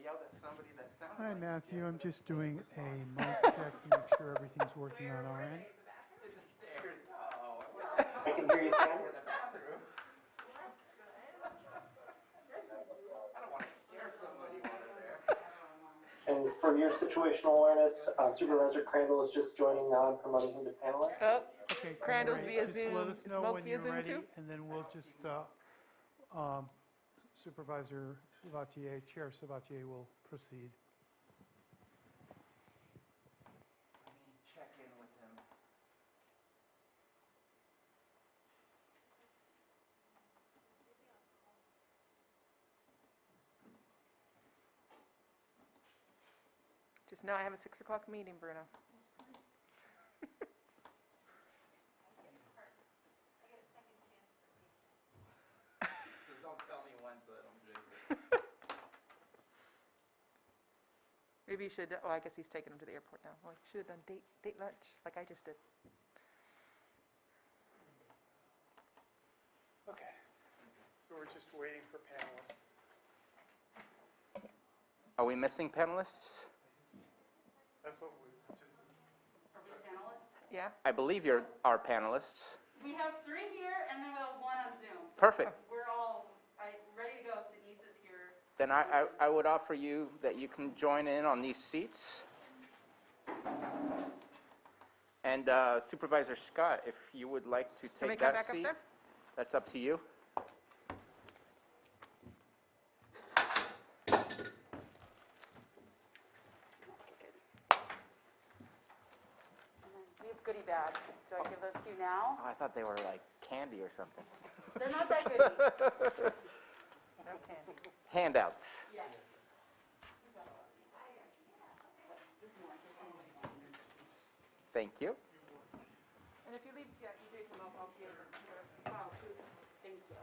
yelled at somebody that sounded Hi, like Matthew. I'm just doing a mic check to make sure everything's working on our end. in the stairs. Oh, I can hear you, Sam. in the bathroom. I don't want to scare somebody while they're there. And for your situational awareness, Supervisor Crandall is just joining now and promoting him to panelist. Oh, Okay, Crandall's via just Zoom. let us Is know Smoke when via you're Zoom ready, too? and then we'll just, Supervisor Sabatier, Chair Sabatier will proceed. Let me check in with him. Just know I have a 6 o'clock meeting, Bruno. So don't tell me when so I don't jinx it. Maybe you should, oh, I guess he's taking him to the airport now. Well, you should have done date lunch, like I just did. Okay. So we're just waiting for panelists. Are we missing panelists? That's what we just. Are we panelists? Yeah? I believe you're our panelists. We have 3 here, and then we have 1 on Zoom. So Perfect. We're all ready to go if Denise is here. Then I would offer you that you can join in on these seats. And Supervisor Scott, if you would like to Can we take go that back up seat, there? that's up to you. We have goodie bags. Do I give those to you now? Oh, I thought they were like candy or something. They're not that goody. No candy. Handouts. Yes. Thank you. And if you leave, yeah, you Jason, I'll give her. Wow, Thank you.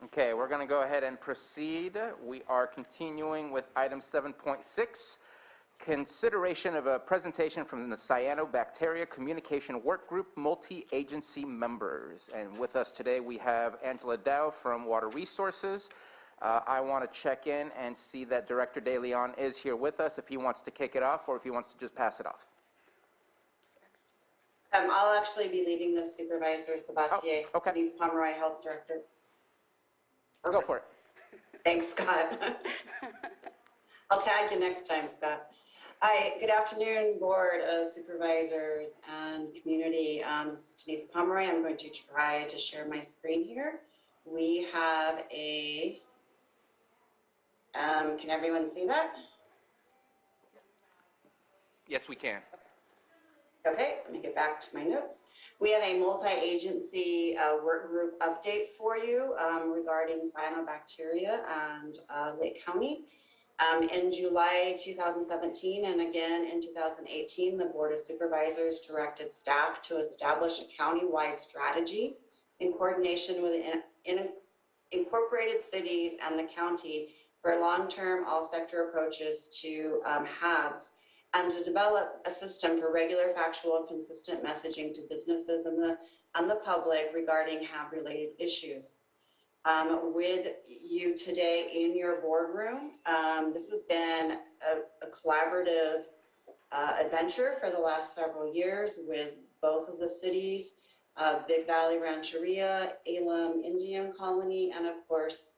Okay, we're going to go ahead and proceed. We are continuing with item 7.6, consideration of a presentation from the Cyanobacteria Communication Work Group multi-agency members. And with us today we have Angela Dow from Water Resources. I want to check in and see that Director De Leon is here with us, if he wants to kick it off or if he wants to just pass it off. I'll actually be leaving this, Supervisor Sabatier. Oh, okay. Denise Pomeroy, Health Director. Go for it. Thanks, Scott. I'll tag you next time, Scott. Hi, good afternoon, Board of Supervisors and community. This is Denise Pomeroy. I'm going to try to share my screen here. We have a, can everyone see that? Yes, we can. Okay, let me get back to my notes. We have a multi-agency work group update for you regarding cyanobacteria and Lake County. In July 2017 and again in 2018, the Board of Supervisors directed staff to establish a county-wide strategy in coordination with incorporated cities and the county for long-term all-sector approaches to HABs, and to develop a system for regular, factual, and consistent messaging to businesses and the public regarding HAB-related issues. With you today in your boardroom, this has been a collaborative adventure for the last several years with both of the cities, Big Valley Rancheria, Elam Indian Colony, and of course,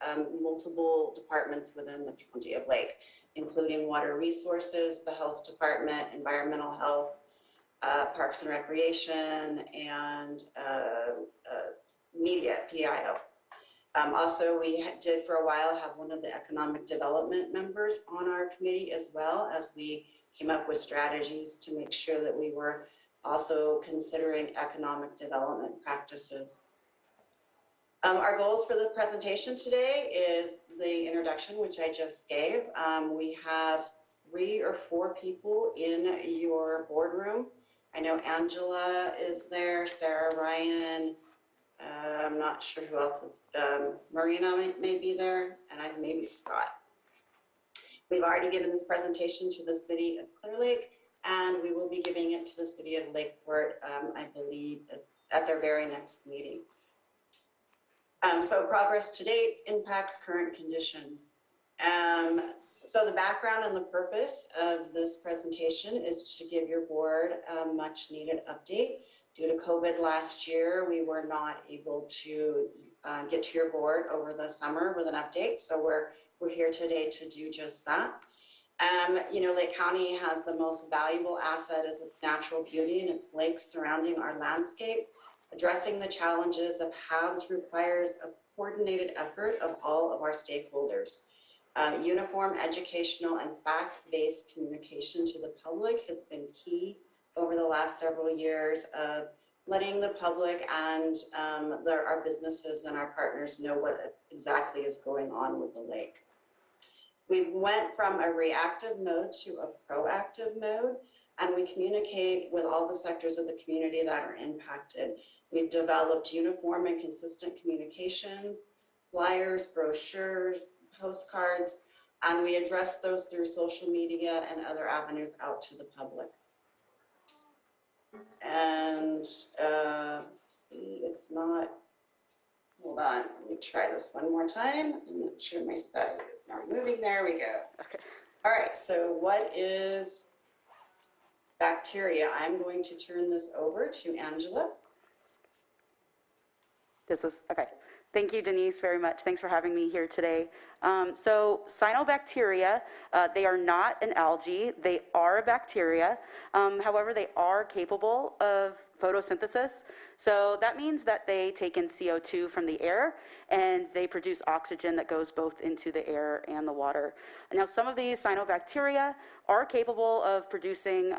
multiple departments within the County of Lake, including Water Resources, the Health Department, Environmental Health, Parks and Recreation, and Media, PIO. Also, we did for a while have one of the economic development members on our committee as well, as we came up with strategies to make sure that we were also considering economic development practices. Our goals for the presentation today is the introduction, which I just gave. We have 3 or 4 people in your boardroom. I know Angela is there, Sarah, Ryan, I'm not sure who else is, Marina may be there, and maybe Scott. We've already given this presentation to the city of Clear Lake, and we will be giving it to the city of Lakeport, I believe, at their very next meeting. So progress to date, impacts, current conditions. So the background and the purpose of this presentation is to give your board a much needed update. Due to COVID last year, we were not able to get to your board over the summer with an update. So we're here today to do just that. You know, Lake County has the most valuable asset is its natural beauty and its lakes surrounding our landscape. Addressing the challenges of HABs requires a coordinated effort of all of our stakeholders. Uniform educational and fact-based communication to the public has been key over the last several years of letting the public and our businesses and our partners know what exactly is going on with the lake. We went from a reactive mode to a proactive mode, and we communicate with all the sectors of the community that are impacted. We've developed uniform and consistent communications, flyers, brochures, postcards, and we address those through social media and other avenues out to the public. And see, it's not, hold on, let me try this one more time. I'm not sure my side is not moving. There we go. Okay. All right, so what is bacteria? I'm going to turn this over to Angela. This is, okay. Thank you, Denise, very much. Thanks for having me here today. So cyanobacteria, they are not an algae. They are a bacteria. However, they are capable of photosynthesis. So that means that they take in CO2 from the air and they produce oxygen that goes both into the air and the water. Now, some of these cyanobacteria are capable of producing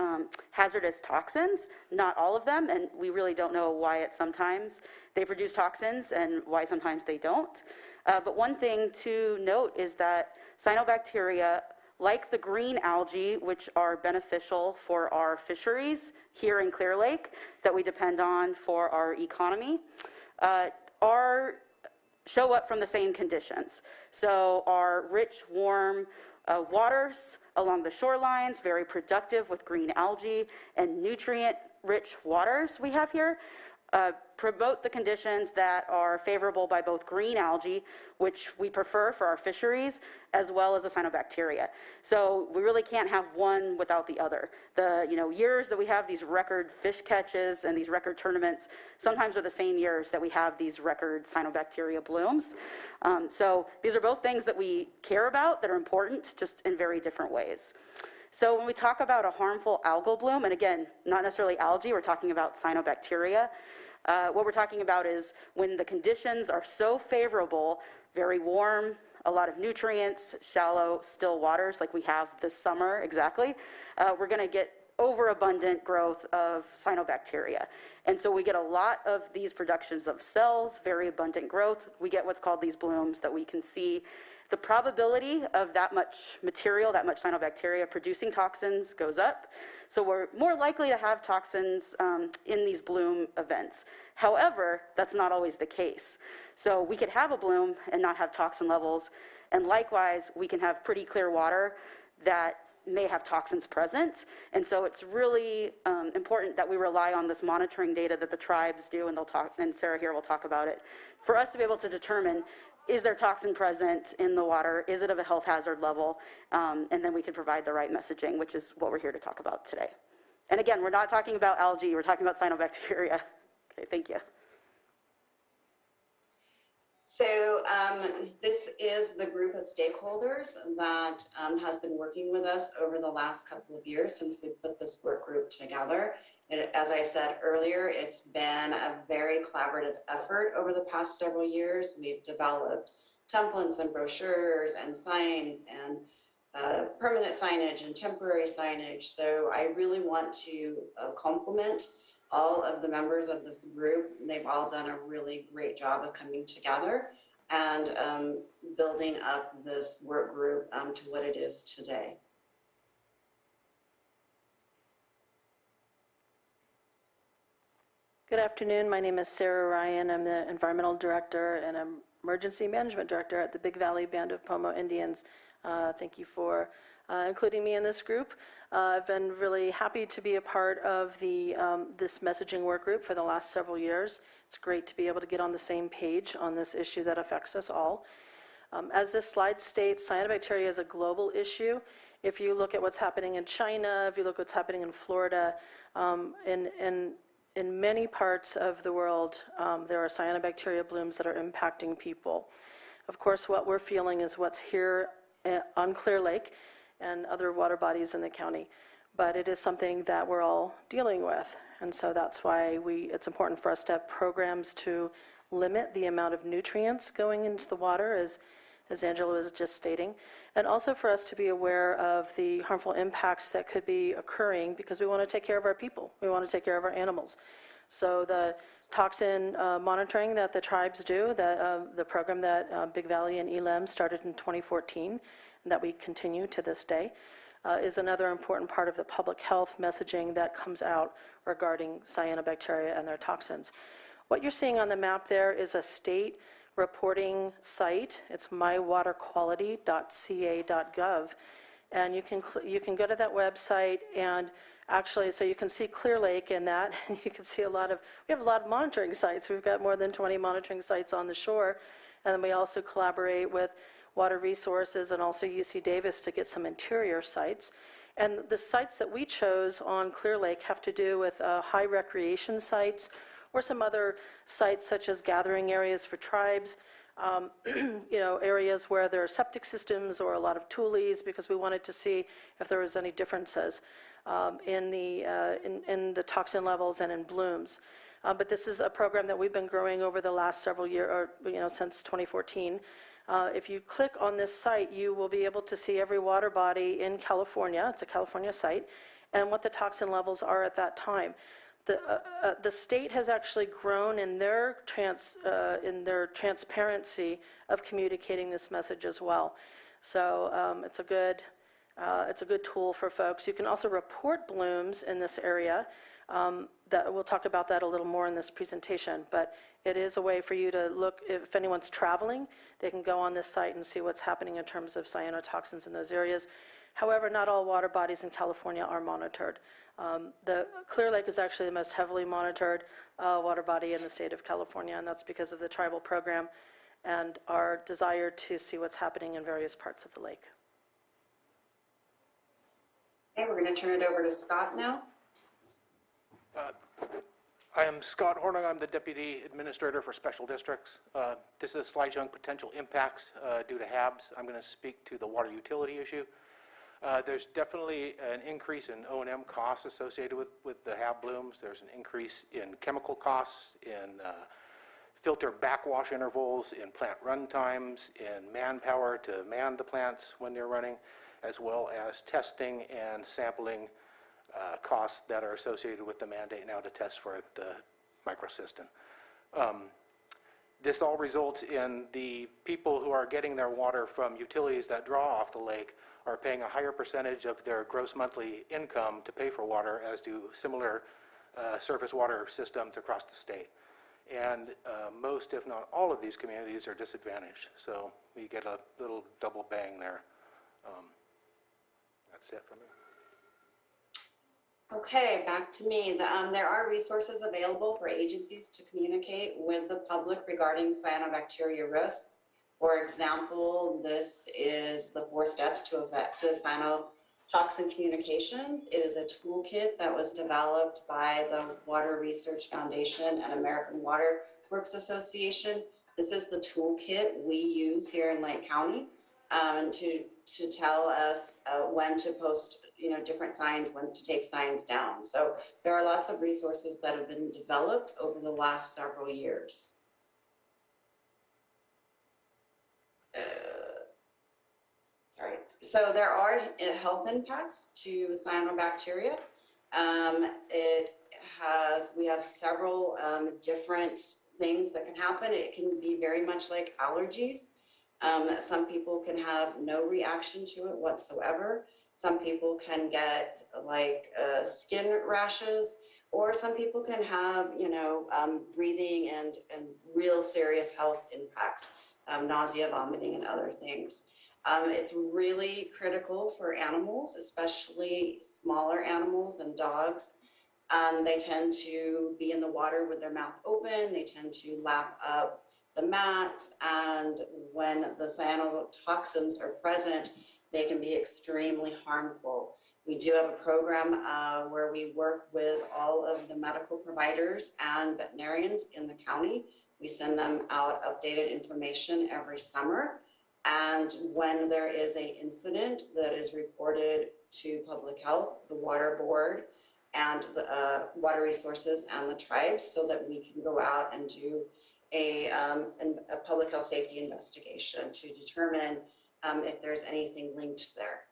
hazardous toxins, not all of them, and we really don't know why sometimes they produce toxins and why sometimes they don't. But one thing to note is that cyanobacteria, like the green algae, which are beneficial for our fisheries here in Clear Lake that we depend on for our economy, show up from the same conditions. So our rich, warm waters along the shorelines, very productive with green algae, and nutrient-rich waters we have here, promote the conditions that are favorable by both green algae, which we prefer for our fisheries, as well as the cyanobacteria. So we really can't have one without the other. The years that we have these record fish catches and these record tournaments, sometimes are the same years that we have these record cyanobacteria blooms. So these are both things that we care about that are important, just in very different ways. So when we talk about a harmful algal bloom, and again, not necessarily algae, we're talking about cyanobacteria. What we're talking about is when the conditions are so favorable, very warm, a lot of nutrients, shallow, still waters like we have this summer exactly, we're going to get overabundant growth of cyanobacteria. And so we get a lot of these productions of cells, very abundant growth. We get what's called these blooms that we can see. The probability of that much material, that much cyanobacteria producing toxins goes up. So we're more likely to have toxins in these bloom events. However, that's not always the case. So we could have a bloom and not have toxin levels. And likewise, we can have pretty clear water that may have toxins present. And so it's really important that we rely on this monitoring data that the tribes do, and they'll talk, and Sarah here will talk about it, for us to be able to determine, is there toxin present in the water? Is it of a health hazard level? And then we can provide the right messaging, which is what we're here to talk about today. And again, we're not talking about algae, we're talking about cyanobacteria. Okay, thank you. So this is the group of stakeholders that has been working with us over the last couple of years since we put this work group together. As I said earlier, it's been a very collaborative effort over the past several years. We've developed templates and brochures and signs and permanent signage and temporary signage. So I really want to compliment all of the members of this group. They've all done a really great job of coming together and building up this work group to what it is today. Good afternoon. My name is Sarah Ryan. I'm the Environmental Director and Emergency Management Director at the Big Valley Band of Pomo Indians. Thank you for including me in this group. I've been really happy to be a part of this messaging work group for the last several years. It's great to be able to get on the same page on this issue that affects us all. As this slide states, cyanobacteria is a global issue. If you look at what's happening in China, if you look at what's happening in Florida, in many parts of the world, there are cyanobacteria blooms that are impacting people. Of course, what we're feeling is what's here on Clear Lake and other water bodies in the county, but it is something that we're all dealing with. And so that's why it's important for us to have programs to limit the amount of nutrients going into the water, as Angela was just stating, and also for us to be aware of the harmful impacts that could be occurring, because we want to take care of our people. We want to take care of our animals. So the toxin monitoring that the tribes do, the program that Big Valley and ELEM started in 2014, and that we continue to this day, is another important part of the public health messaging that comes out regarding cyanobacteria and their toxins. What you're seeing on the map there is a state reporting site. It's mywaterquality.ca.gov, and you can go to that website, and actually, so you can see Clear Lake in that, and you can see we have a lot of monitoring sites. We've got more than 20 monitoring sites on the shore, and then we also collaborate with Water Resources and also UC Davis to get some interior sites. And the sites that we chose on Clear Lake have to do with high recreation sites, or some other sites such as gathering areas for tribes, areas where there are septic systems or a lot of tules, because we wanted to see if there was any differences in the toxin levels and in blooms. But this is a program that we've been growing over the last several years, or since 2014. If you click on this site, you will be able to see every water body in California. It's a California site, and what the toxin levels are at that time. The state has actually grown in their transparency of communicating this message as well. So it's a good tool for folks. You can also report blooms in this area. We'll talk about that a little more in this presentation, but it is a way for you to look. If anyone's traveling, they can go on this site and see what's happening in terms of cyanotoxins in those areas. However, not all water bodies in California are monitored. The Clear Lake is actually the most heavily monitored water body in the state of California, and that's because of the tribal program and our desire to see what's happening in various parts of the lake. Okay, we're going to turn it over to Scott now. I am Scott Horning. I'm the Deputy Administrator for Special Districts. This is a slide showing potential impacts due to HABs. I'm going to speak to the water utility issue. There's definitely an increase in O&M costs associated with the HAB blooms. There's an increase in chemical costs, in filter backwash intervals, in plant run times, in manpower to man the plants when they're running, as well as testing and sampling costs that are associated with the mandate now to test for the microcystin. This all results in the people who are getting their water from utilities that draw off the lake are paying a higher percentage of their gross monthly income to pay for water, as do similar surface water systems across the state. And most, if not all, of these communities are disadvantaged. So we get a little double bang there. That's it for me. Okay, back to me. There are resources available for agencies to communicate with the public regarding cyanobacteria risks. For example, this is the 4 steps to effective cyanotoxin communications. It is a toolkit that was developed by the Water Research Foundation and American Water Works Association. This is the toolkit we use here in Lake County to tell us when to post different signs, when to take signs down. So there are lots of resources that have been developed over the last several years. So there are health impacts to cyanobacteria. We have several different things that can happen. It can be very much like allergies. Some people can have no reaction to it whatsoever. Some people can get skin rashes, or some people can have, breathing and real serious health impacts, nausea, vomiting, and other things. It's really critical for animals, especially smaller animals and dogs. They tend to be in the water with their mouth open. They tend to lap up the mats. And when the cyanotoxins are present, they can be extremely harmful. We do have a program where we work with all of the medical providers and veterinarians in the county. We send them out updated information every summer. And when there is an incident that is reported to public health, the water board, and the water resources and the tribes, so that we can go out and do a public health safety investigation to determine if there's anything linked there.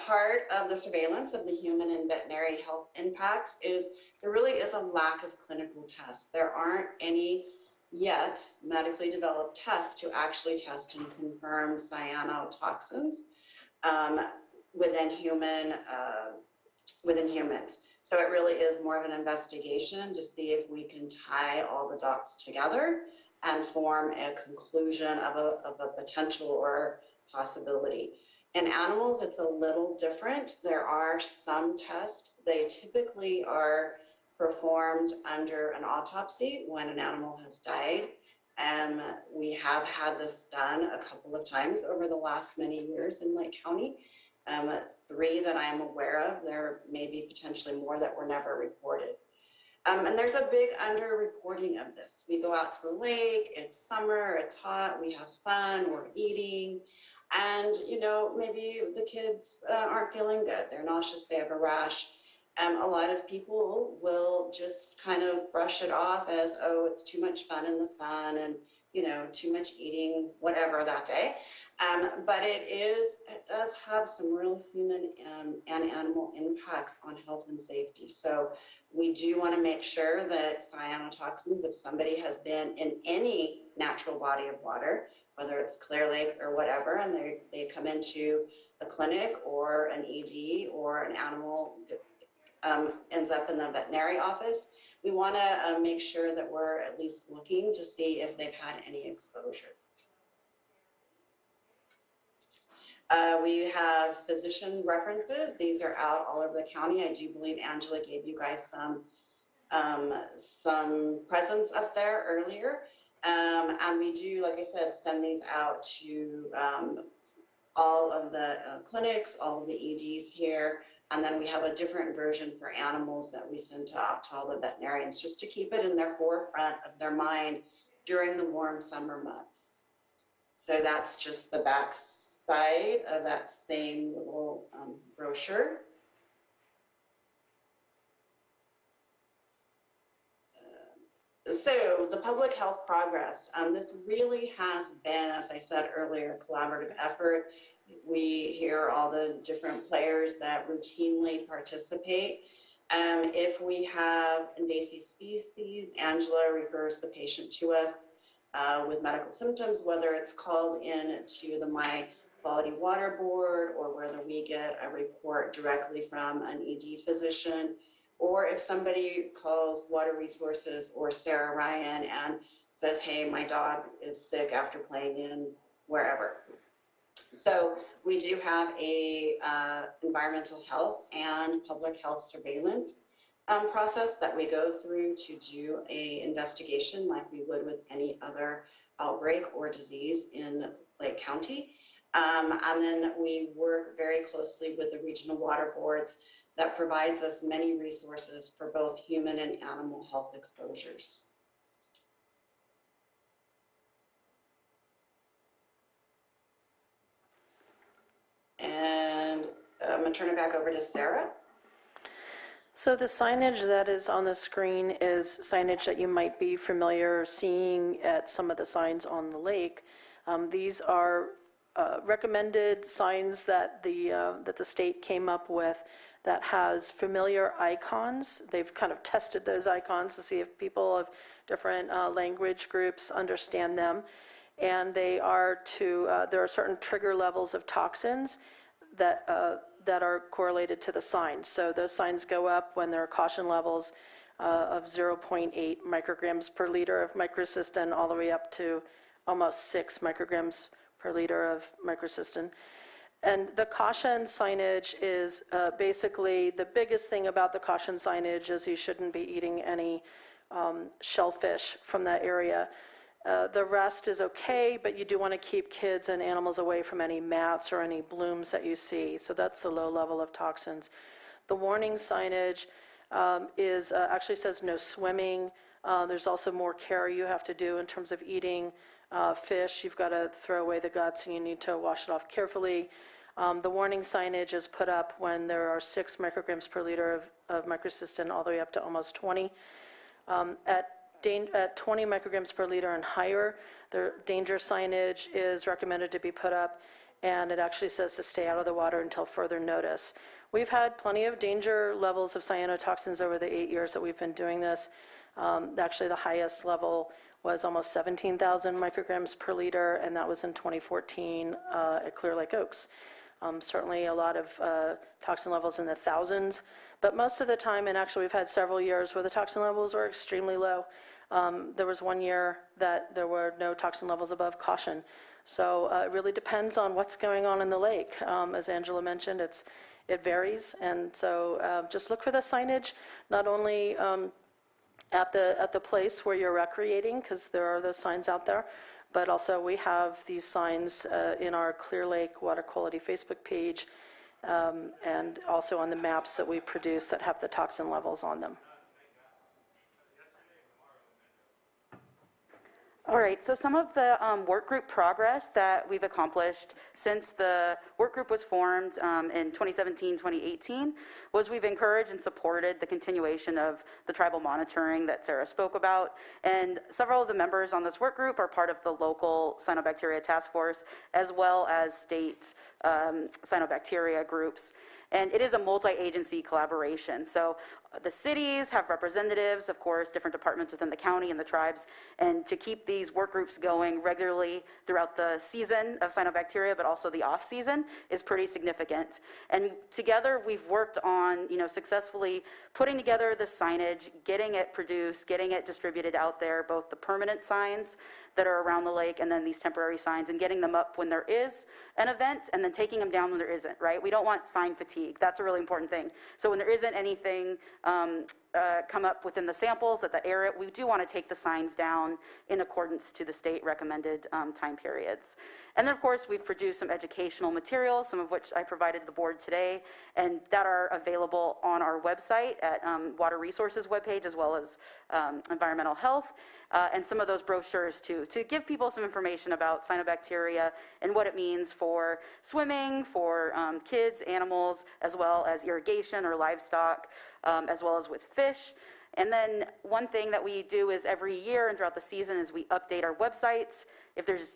Part of the surveillance of the human and veterinary health impacts is there really is a lack of clinical tests. There aren't any yet medically developed tests to actually test and confirm cyanotoxins within humans. So it really is more of an investigation to see if we can tie all the dots together and form a conclusion of a potential or possibility. In animals, it's a little different. There are some tests. They typically are performed under an autopsy when an animal has died. And we have had this done a couple of times over the last many years in Lake County. 3 that I'm aware of. There may be potentially more that were never reported. And there's a big underreporting of this. We go out to the lake, it's summer, it's hot, we have fun, we're eating, and maybe the kids aren't feeling good. They're nauseous, they have a rash. A lot of people will just kind of brush it off as, oh, it's too much fun in the sun and too much eating, whatever that day. But it does have some real human and animal impacts on health and safety. So we do want to make sure that cyanotoxins, if somebody has been in any natural body of water, whether it's Clear Lake or whatever, and they come into a clinic or an ED or an animal ends up in the veterinary office, we want to make sure that we're at least looking to see if they've had any exposure. We have physician references. These are out all over the county. I do believe Angela gave you guys some presents up there earlier. And we do, like I said, send these out to all of the clinics, all of the EDs here. And then we have a different version for animals that we send out to all the veterinarians, just to keep it in their forefront of their mind during the warm summer months. So that's just the back side of that same little brochure. So the public health progress, this really has been, as I said earlier, a collaborative effort. We hear all the different players that routinely participate. If we have invasive species, Angela refers the patient to us with medical symptoms, whether it's called in to the My Quality Water Board or whether we get a report directly from an ED physician, or if somebody calls Water Resources or Sarah Ryan and says, hey, my dog is sick after playing in wherever. So we do have a environmental health and public health surveillance process that we go through to do a investigation like we would with any other outbreak or disease in Lake County. And then we work very closely with the regional water boards that provides us many resources for both human and animal health exposures. And I'm going to turn it back over to Sarah. So the signage that is on the screen is signage that you might be familiar seeing at some of the signs on the lake. These are recommended signs that the state came up with that has familiar icons. They've kind of tested those icons to see if people of different language groups understand them. And they are there are certain trigger levels of toxins that are correlated to the signs. So those signs go up when there are caution levels of 0.8 micrograms per liter of microcystin, all the way up to almost 6 micrograms per liter of microcystin. And the caution signage is basically the biggest thing about the caution signage is you shouldn't be eating any shellfish from that area. The rest is okay, but you do want to keep kids and animals away from any mats or any blooms that you see. So that's the low level of toxins. The warning signage actually says no swimming. There's also more care you have to do in terms of eating fish. You've got to throw away the guts and you need to wash it off carefully. The warning signage is put up when there are 6 micrograms per liter of microcystin, all the way up to almost 20. At 20 micrograms per liter and higher, the danger signage is recommended to be put up, and it actually says to stay out of the water until further notice. We've had plenty of danger levels of cyanotoxins over the 8 years that we've been doing this. Actually, the highest level was almost 17,000 micrograms per liter, and that was in 2014 at Clear Lake Oaks. Certainly a lot of toxin levels in the thousands, but most of the time, and actually we've had several years where the toxin levels were extremely low. There was 1 year that there were no toxin levels above caution. So it really depends on what's going on in the lake. As Angela mentioned, it varies, and so just look for the signage, not only at the place where you're recreating, because there are those signs out there, but also we have these signs in our Clear Lake Water Quality Facebook page, and also on the maps that we produce that have the toxin levels on them. All right, so some of the work group progress that we've accomplished since the work group was formed in 2017, 2018, was we've encouraged and supported the continuation of the tribal monitoring that Sarah spoke about. And several of the members on this work group are part of the local cyanobacteria task force, as well as state cyanobacteria groups. And it is a multi-agency collaboration. So the cities have representatives, of course, different departments within the county and the tribes, and to keep these work groups going regularly throughout the season of cyanobacteria, but also the off season, is pretty significant. And together we've worked on, successfully putting together the signage, getting it produced, getting it distributed out there, both the permanent signs that are around the lake and then these temporary signs, and getting them up when there is an event and then taking them down when there isn't, right? We don't want sign fatigue. That's a really important thing. So when there isn't anything come up within the samples at the area, we do want to take the signs down in accordance to the state recommended time periods. And then of course we've produced some educational materials, some of which I provided the board today, and that are available on our website at Water Resources webpage, as well as Environmental Health, and some of those brochures too, to give people some information about cyanobacteria and what it means for swimming, for kids, animals, as well as irrigation or livestock, as well as with fish. And then one thing that we do is every year and throughout the season is we update our websites.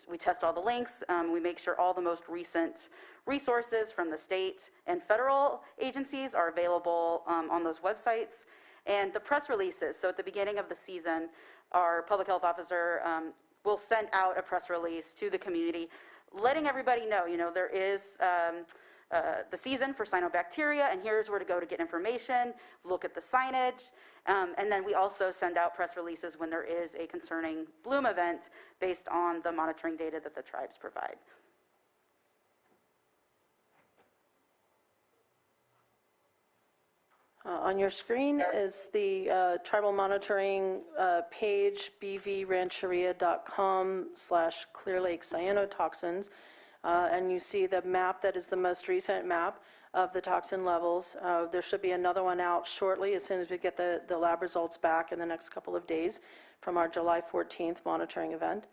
We test all the links, we make sure all the most recent resources from the state and federal agencies are available on those websites. And the press releases, so at the beginning of the season, our public health officer will send out a press release to the community, letting everybody know, there is the season for cyanobacteria, and here's where to go to get information, look at the signage, and then we also send out press releases when there is a concerning bloom event based on the monitoring data that the tribes provide. On your screen is the tribal monitoring page, bvrancheria.com/Clear Lake cyanotoxins. And you see the map that is the most recent map of the toxin levels. There should be another one out shortly as soon as we get the lab results back in the next couple of days from our July 14th monitoring event.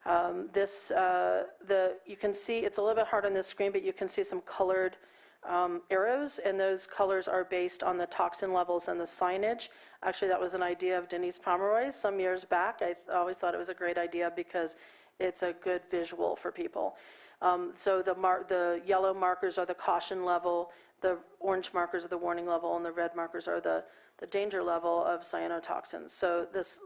You can see, it's a little bit hard on this screen, but you can see some colored arrows, and those colors are based on the toxin levels and the signage. Actually, that was an idea of Denise Pomeroy's some years back. I always thought it was a great idea because it's a good visual for people. So the yellow markers are the caution level, the orange markers are the warning level, and the red markers are the danger level of cyanotoxins. So this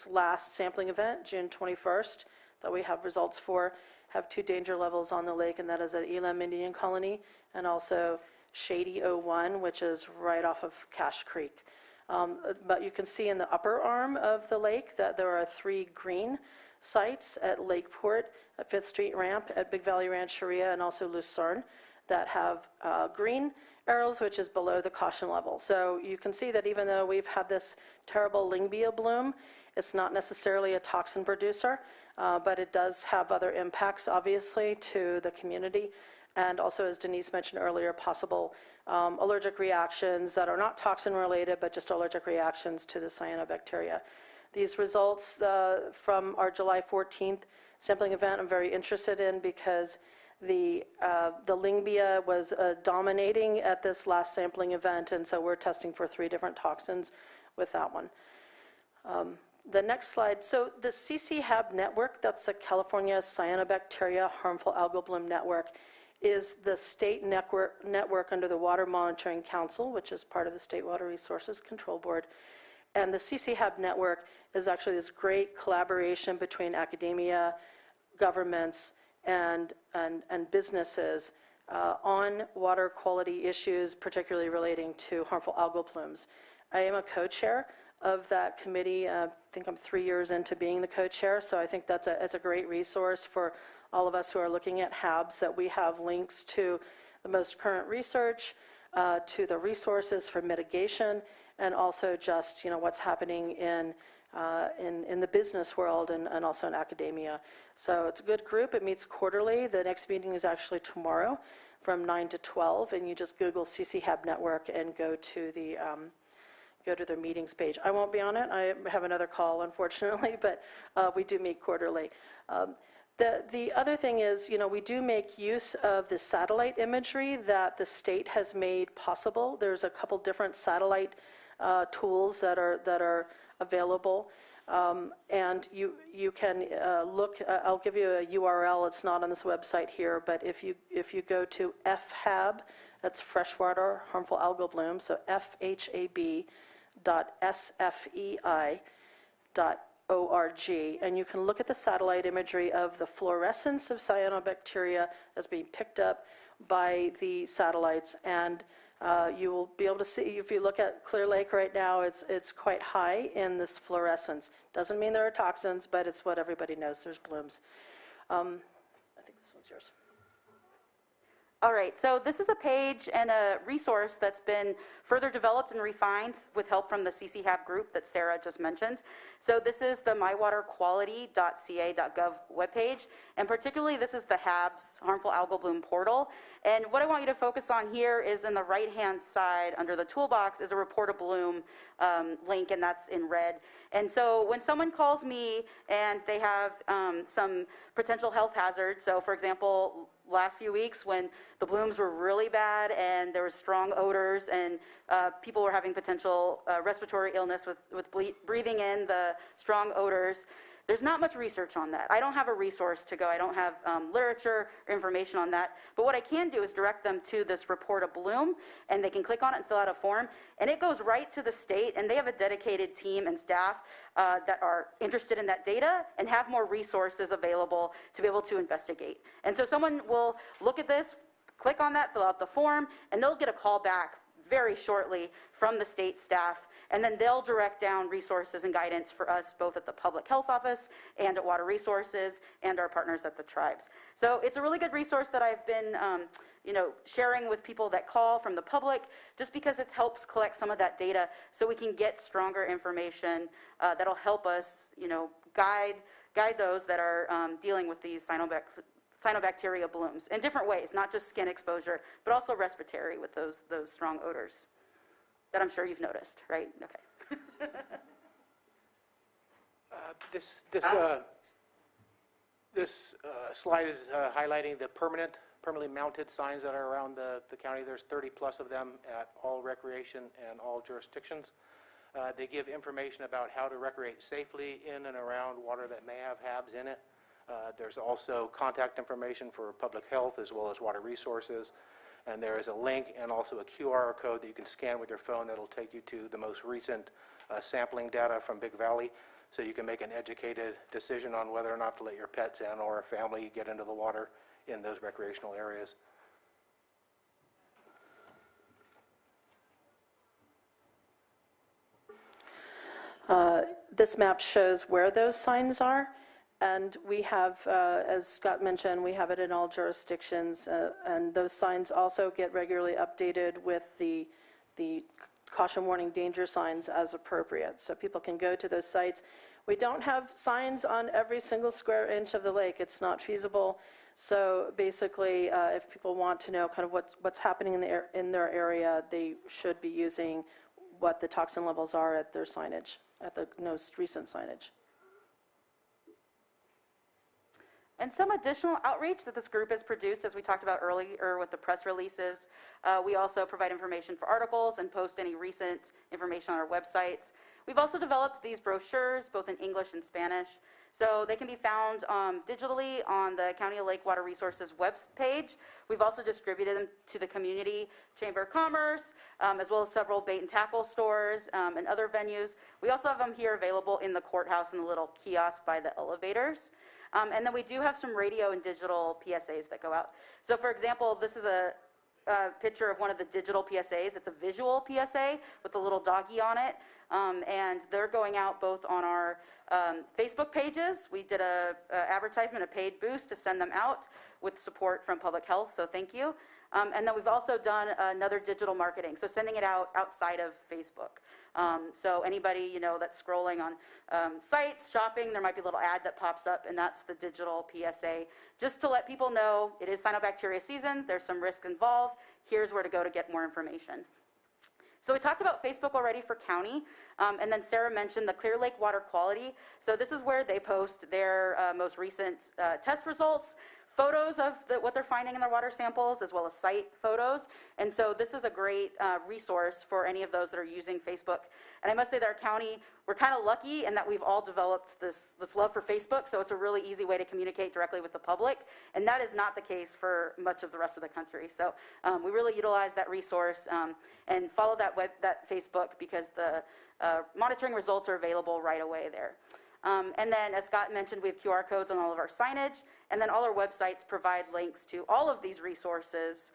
last sampling event, June 21st, that we have results for, have 2 danger levels on the lake, and that is at Elam Indian Colony, and also Shady 01, which is right off of Cache Creek. But you can see in the upper arm of the lake that there are 3 green sites at Lakeport, at 5th Street Ramp, at Big Valley Rancheria, and also Lucerne that have green arrows, which is below the caution level. So you can see that even though we've had this terrible Lingbia bloom, it's not necessarily a toxin producer, but it does have other impacts, obviously, to the community. And also, as Denise mentioned earlier, possible allergic reactions that are not toxin related, but just allergic reactions to the cyanobacteria. These results from our July 14th sampling event I'm very interested in because the Lingbia was dominating at this last sampling event, and so we're testing for 3 different toxins with that one. The next slide. So the CCHAB network, that's the California Cyanobacteria Harmful Algal Bloom Network, is the state network under the Water Monitoring Council, which is part of the State Water Resources Control Board. And the CCHAB network is actually this great collaboration between academia, governments, and businesses on water quality issues, particularly relating to harmful algal blooms. I am a co-chair of that committee. I think I'm 3 years into being the co-chair, so I think it's a great resource for all of us who are looking at HABs, that we have links to the most current research, to the resources for mitigation, and also just what's happening in the business world and also in academia. So it's a good group. It meets quarterly. The next meeting is actually tomorrow from 9 to 12, and you just Google CCHAB Network and go to their meetings page. I won't be on it. I have another call, unfortunately, but we do meet quarterly. The other thing is, we do make use of the satellite imagery that the state has made possible. There's a couple different satellite tools that are available, and you can look. I'll give you a URL. It's not on this website here, but if you go to FHAB, that's freshwater harmful algal bloom, so FHAB.sfei.org, and you can look at the satellite imagery of the fluorescence of cyanobacteria that's being picked up by the satellites, and you will be able to see, if you look at Clear Lake right now, it's quite high in this fluorescence. Doesn't mean there are toxins, but it's what everybody knows, there's blooms. I think this one's yours. All right, so this is a page and a resource that's been further developed and refined with help from the CCHAB group that Sarah just mentioned. So this is the mywaterquality.ca.gov webpage, and particularly this is the HABs, Harmful Algal Bloom portal. And what I want you to focus on here is in the right-hand side under the toolbox is a Report a Bloom link, and that's in red. And so when someone calls me and they have some potential health hazard, so for example, last few weeks when the blooms were really bad and there were strong odors and people were having potential respiratory illness with breathing in the strong odors. There's not much research on that. I don't have a resource to go. I don't have literature or information on that. But what I can do is direct them to this Report a Bloom, and they can click on it and fill out a form. And it goes right to the state, and they have a dedicated team and staff that are interested in that data and have more resources available to be able to investigate. And so someone will look at this, click on that, fill out the form, and they'll get a call back very shortly from the state staff, and then they'll direct down resources and guidance for us both at the Public Health Office and at Water Resources and our partners at the tribes. So it's a really good resource that I've been sharing with people that call from the public, just because it helps collect some of that data so we can get stronger information that'll help us guide those that are dealing with these cyanobacteria blooms in different ways, not just skin exposure, but also respiratory with those strong odors that I'm sure you've noticed, right? Okay. This slide is highlighting the permanently mounted signs that are around the county. There's 30 plus of them at all recreation and all jurisdictions. They give information about how to recreate safely in and around water that may have HABs in it. There's also contact information for public health as well as water resources. And there is a link and also a QR code that you can scan with your phone that'll take you to the most recent sampling data from Big Valley, so you can make an educated decision on whether or not to let your pets in or a family get into the water in those recreational areas. This map shows where those signs are, and we have, as Scott mentioned, we have it in all jurisdictions, and those signs also get regularly updated with the caution, warning, danger signs as appropriate, so people can go to those sites. We don't have signs on every single square inch of the lake. It's not feasible. So basically, if people want to know kind of what's happening in their area, they should be using what the toxin levels are at their signage, at the most recent signage. And some additional outreach that this group has produced, as we talked about earlier with the press releases. We also provide information for articles and post any recent information on our websites. We've also developed these brochures, both in English and Spanish. So they can be found digitally on the County of Lake Water Resources webpage. We've also distributed them to the community Chamber of Commerce, as well as several bait and tackle stores and other venues. We also have them here available in the courthouse in the little kiosk by the elevators. And then we do have some radio and digital PSAs that go out. So for example, this is a picture of one of the digital PSAs. It's a visual PSA with a little doggy on it. And they're going out both on our Facebook pages. We did a advertisement, a paid boost to send them out with support from Public Health, so thank you. And then we've also done another digital marketing, so sending it out outside of Facebook. So anybody, that's scrolling on sites, shopping, there might be a little ad that pops up, and that's the digital PSA. Just to let people know, it is cyanobacteria season, there's some risk involved, here's where to go to get more information. So we talked about Facebook already for county, and then Sarah mentioned the Clear Lake Water Quality. So this is where they post their most recent test results, photos of what they're finding in their water samples, as well as site photos. And so this is a great resource for any of those that are using Facebook. And I must say that our county, we're kind of lucky in that we've all developed this love for Facebook, so it's a really easy way to communicate directly with the public. And that is not the case for much of the rest of the country. So we really utilize that resource and follow that Facebook, because the monitoring results are available right away there. And then, as Scott mentioned, we have QR codes on all of our signage, and then all our websites provide links to all of these resources,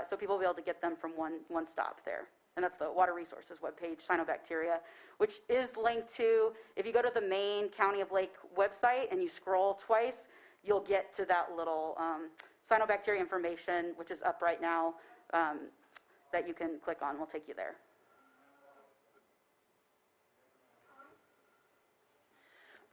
so people will be able to get them from one stop there. And that's the Water Resources webpage, Cyanobacteria, which is linked to, if you go to the main County of Lake website and you scroll twice, you'll get to that little cyanobacteria information, which is up right now, that you can click on. We'll take you there.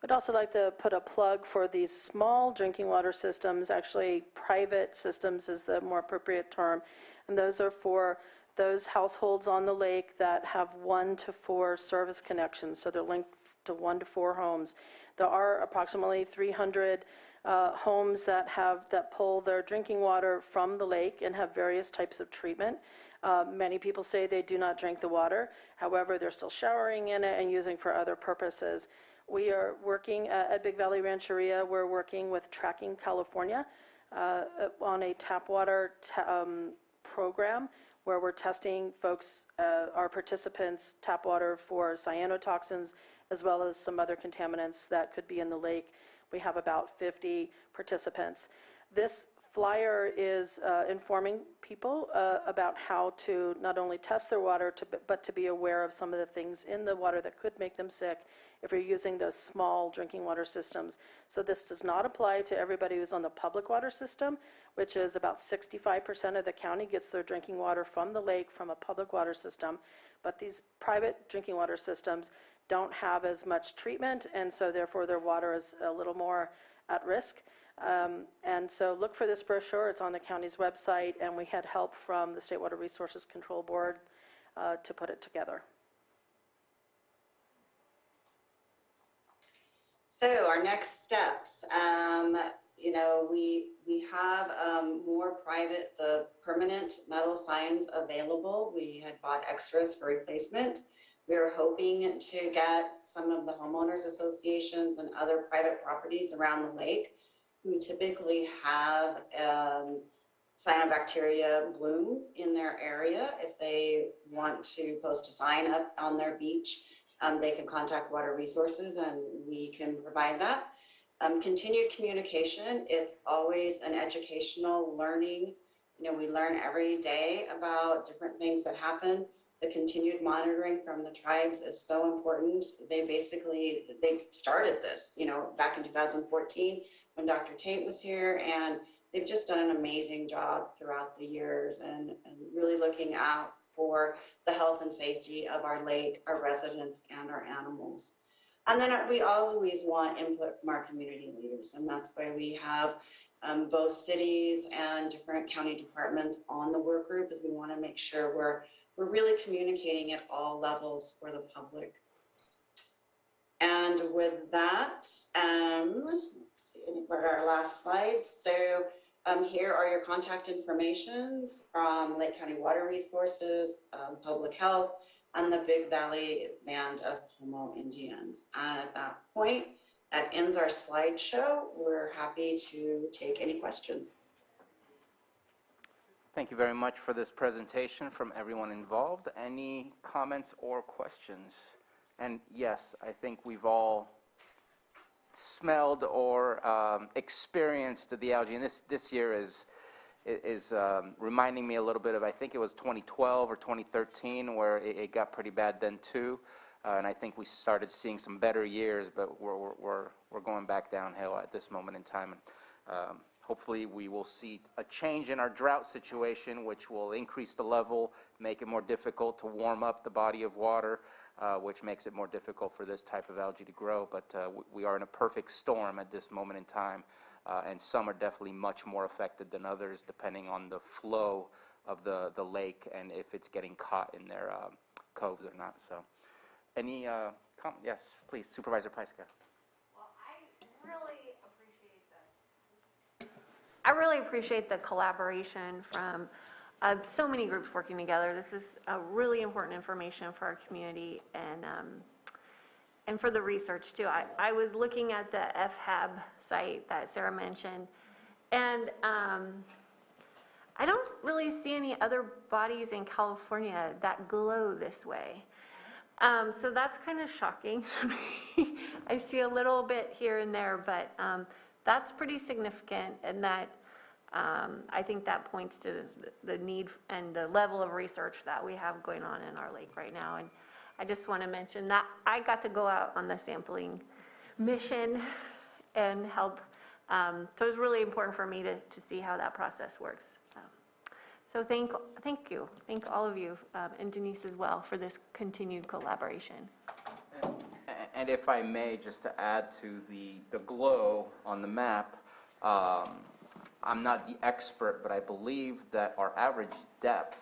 I'd also like to put a plug for these small drinking water systems. Actually, private systems is the more appropriate term, and those are for those households on the lake that have 1 to 4 service connections, so they're linked to 1 to 4 homes. There are approximately 300 homes that pull their drinking water from the lake and have various types of treatment. Many people say they do not drink the water. However, they're still showering in it and using for other purposes. We are working at Big Valley Rancheria. We're working with Tracking California on a tap water program where we're testing folks, our participants, tap water for cyanotoxins, as well as some other contaminants that could be in the lake. We have about 50 participants. This flyer is informing people about how to not only test their water, but to be aware of some of the things in the water that could make them sick if you're using those small drinking water systems. So this does not apply to everybody who's on the public water system, which is about 65% of the county gets their drinking water from the lake from a public water system. But these private drinking water systems don't have as much treatment, and so therefore their water is a little more at risk. And so look for this brochure. It's on the county's website, and we had help from the State Water Resources Control Board to put it together. So our next steps, we have more the permanent metal signs available. We had bought extras for replacement. We are hoping to get some of the homeowners associations and other private properties around the lake who typically have cyanobacteria blooms in their area. If they want to post a sign up on their beach, they can contact Water Resources and we can provide that. Continued communication, it's always an educational learning. We learn every day about different things that happen. The continued monitoring from the tribes is so important. They started this, back in 2014 when Dr. Tate was here, and they've just done an amazing job throughout the years and really looking out for the health and safety of our lake, our residents, and our animals. And then we always want input from our community leaders, and that's why we have both cities and different county departments on the work group, is we want to make sure we're really communicating at all levels for the public. And with that, let's see, we're at our last slide. So here are your contact informations from Lake County Water Resources, Public Health, and the Big Valley Band of Pomo Indians. And at that point, that ends our slideshow. We're happy to take any questions. Thank you very much for this presentation from everyone involved. Any comments or questions? And yes, I think we've all smelled or experienced the algae, and this year is reminding me a little bit of, I think it was 2012 or 2013 where it got pretty bad then too, and I think we started seeing some better years, but we're going back downhill at this moment in time. And hopefully we will see a change in our drought situation, which will increase the level, make it more difficult to warm up the body of water, which makes it more difficult for this type of algae to grow. But we are in a perfect storm at this moment in time, and some are definitely much more affected than others, depending on the flow of the lake and if it's getting caught in their coves or not. So, any yes, please, Supervisor Pyska. I really appreciate the collaboration from so many groups working together. This is really important information for our community and for the research too. I was looking at the FHAB site that Sarah mentioned, and I don't really see any other bodies in California that glow this way. So that's kind of shocking to me. I see a little bit here and there, but that's pretty significant, and that I think that points to the need and the level of research that we have going on in our lake right now. And I just want to mention that I got to go out on the sampling mission and help. So it was really important for me to see how that process works. So thank you. Thank all of you, and Denise as well, for this continued collaboration. And if I may, just to add to the glow on the map, I'm not the expert, but I believe that our average depth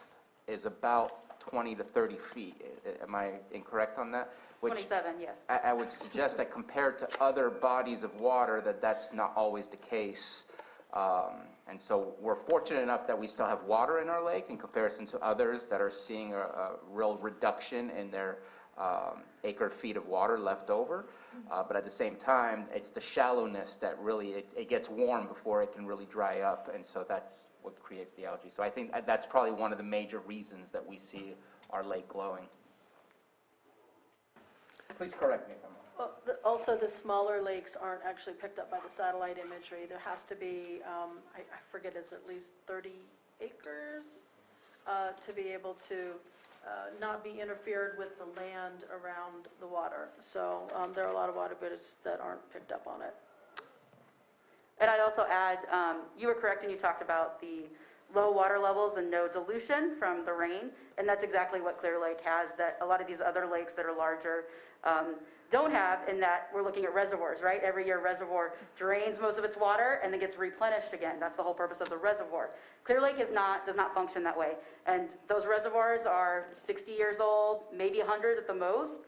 is about 20 to 30 feet. Am I incorrect on that? 27, yes. I would suggest that compared to other bodies of water, that's not always the case. And so we're fortunate enough that we still have water in our lake in comparison to others that are seeing a real reduction in their acre feet of water left over. But at the same time, it's the shallowness that really, it gets warm before it can really dry up, and so that's what creates the algae. So I think that's probably one of the major reasons that we see our lake glowing. Please correct me if I'm wrong. Well, also, the smaller lakes aren't actually picked up by the satellite imagery. There has to be, I forget, it's at least 30 acres to be able to not be interfered with the land around the water. So there are a lot of water bodies that aren't picked up on it. And I'd also add, you were correct, and you talked about the low water levels and no dilution from the rain, and that's exactly what Clear Lake has, that a lot of these other lakes that are larger don't have, in that we're looking at reservoirs, right? Every year reservoir drains most of its water and then gets replenished again. That's the whole purpose of the reservoir. Clear Lake does not function that way, and those reservoirs are 60 years old, maybe 100 at the most.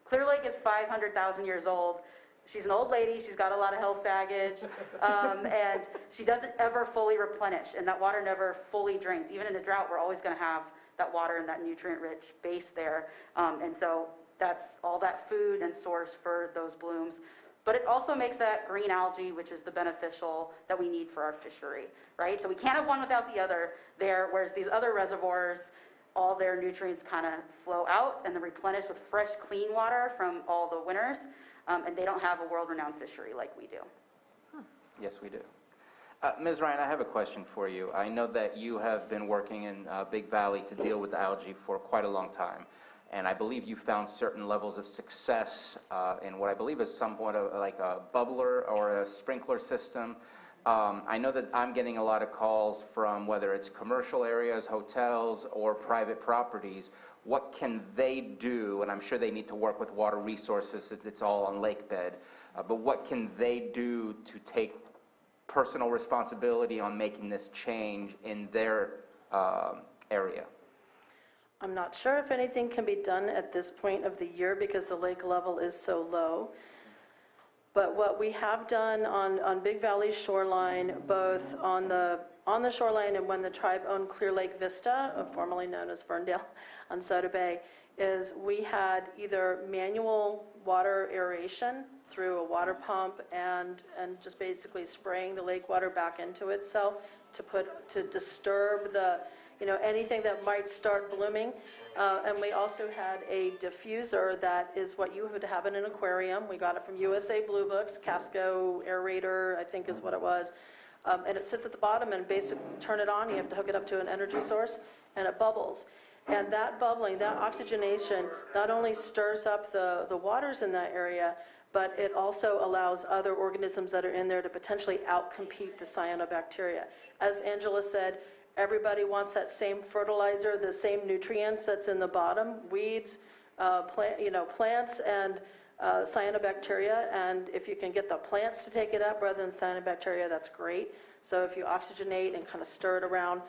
Clear Lake is 500,000 years old. She's an old lady, she's got a lot of health baggage, and she doesn't ever fully replenish, and that water never fully drains. Even in a drought, we're always going to have that water and that nutrient-rich base there, and so that's all that food and source for those blooms. But it also makes that green algae, which is the beneficial that we need for our fishery, right? So we can't have one without the other there, whereas these other reservoirs, all their nutrients kind of flow out and then replenish with fresh, clean water from all the winters. And they don't have a world-renowned fishery like we do. Yes, we do. Ms. Ryan, I have a question for you. I know that you have been working in Big Valley to deal with the algae for quite a long time, and I believe you found certain levels of success in what I believe is somewhat of like a bubbler or a sprinkler system. I know that I'm getting a lot of calls from whether it's commercial areas, hotels, or private properties. What can they do? And I'm sure they need to work with water resources. It's all on lake bed. But what can they do to take personal responsibility on making this change in their area? I'm not sure if anything can be done at this point of the year because the lake level is so low. But what we have done on Big Valley shoreline, both on the shoreline and when the tribe owned Clear Lake Vista, formerly known as Ferndale on Soda Bay, is we had either manual water aeration through a water pump and just basically spraying the lake water back into itself to disturb the, anything that might start blooming. And we also had a diffuser that is what you would have in an aquarium. We got it from USA Blue Books, Casco Aerator, I think is what it was. And it sits at the bottom, and basically turn it on, you have to hook it up to an energy source, and it bubbles. And that bubbling, that oxygenation, not only stirs up the waters in that area, but it also allows other organisms that are in there to potentially outcompete the cyanobacteria. As Angela said, everybody wants that same fertilizer, the same nutrients that's in the bottom, weeds, plants, and cyanobacteria. And if you can get the plants to take it up rather than cyanobacteria, that's great. So if you oxygenate and kind of stir it around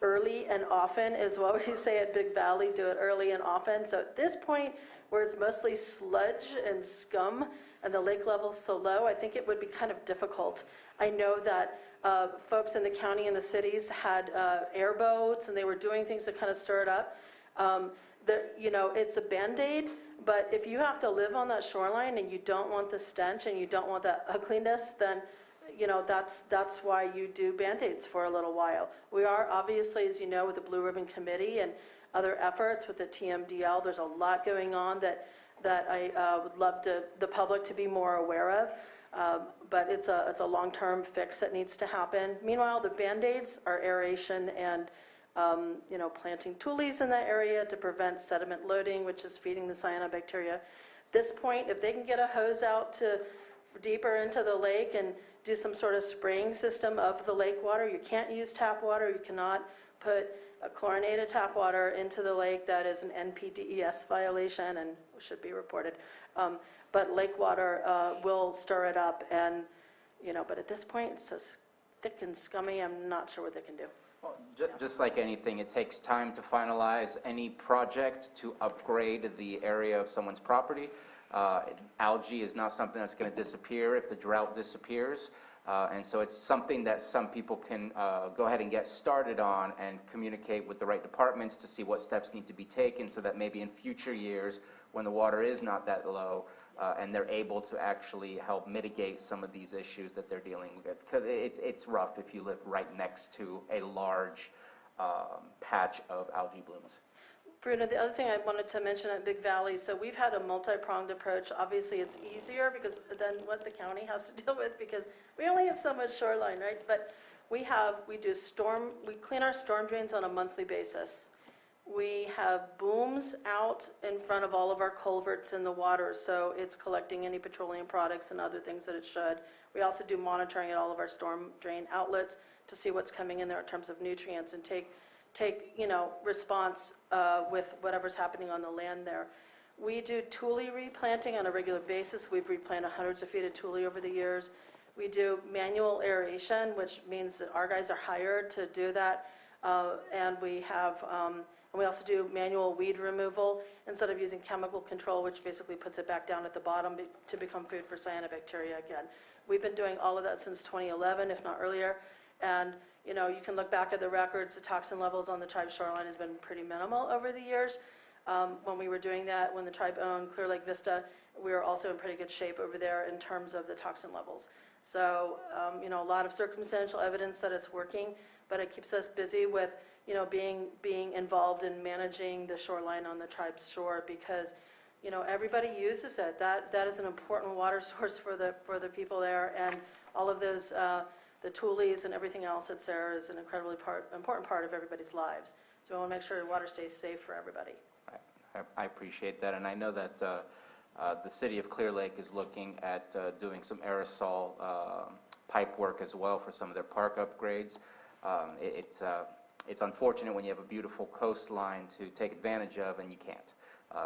early and often is what we say at Big Valley, do it early and often. So at this point, where it's mostly sludge and scum and the lake level's so low, I think it would be kind of difficult. I know that folks in the county and the cities had airboats, and they were doing things to kind of stir it up. It's a Band-Aid, but if you have to live on that shoreline and you don't want the stench and you don't want that ugliness, then that's why you do Band-Aids for a little while. We are obviously, as you know, with the Blue Ribbon Committee and other efforts with the TMDL, there's a lot going on that I would love the public to be more aware of. But it's a long-term fix that needs to happen. Meanwhile, the Band-Aids are aeration and planting tules in that area to prevent sediment loading, which is feeding the cyanobacteria. At this point, if they can get a hose out to deeper into the lake and do some sort of spraying system of the lake water, you can't use tap water. You cannot put a chlorinated tap water into the lake. That is an NPDES violation and should be reported. But lake water will stir it up, and but at this point it's so thick and scummy, I'm not sure what they can do. Well, just like anything, it takes time to finalize any project to upgrade the area of someone's property. Algae is not something that's going to disappear if the drought disappears. And so it's something that some people can go ahead and get started on and communicate with the right departments to see what steps need to be taken so that maybe in future years when the water is not that low and they're able to actually help mitigate some of these issues that they're dealing with. Because it's rough if you live right next to a large patch of algae blooms. Bruno, the other thing I wanted to mention at Big Valley, so we've had a multi-pronged approach. Obviously, it's easier because than what the county has to deal with because we only have so much shoreline, right? But we clean our storm drains on a monthly basis. We have booms out in front of all of our culverts in the water, so it's collecting any petroleum products and other things that it should. We also do monitoring at all of our storm drain outlets to see what's coming in there in terms of nutrients and take response with whatever's happening on the land there. We do tule replanting on a regular basis. We've replanted hundreds of feet of tule over the years. We do manual aeration, which means that our guys are hired to do that, and we also do manual weed removal instead of using chemical control, which basically puts it back down at the bottom to become food for cyanobacteria again. We've been doing all of that since 2011, if not earlier, and you can look back at the records. The toxin levels on the tribe shoreline has been pretty minimal over the years. When we were doing that, when the tribe owned Clear Lake Vista, we were also in pretty good shape over there in terms of the toxin levels. So, a lot of circumstantial evidence that it's working, but it keeps us busy with, being involved in managing the shoreline on the tribe's shore because, everybody uses it. That is an important water source for the people there, and all of those the Tules and everything else that's there is an incredibly important part of everybody's lives. So we want to make sure water stays safe for everybody. I appreciate that, and I know that the city of Clear Lake is looking at doing some aerosol pipe work as well for some of their park upgrades. It's unfortunate when you have a beautiful coastline to take advantage of and you can't.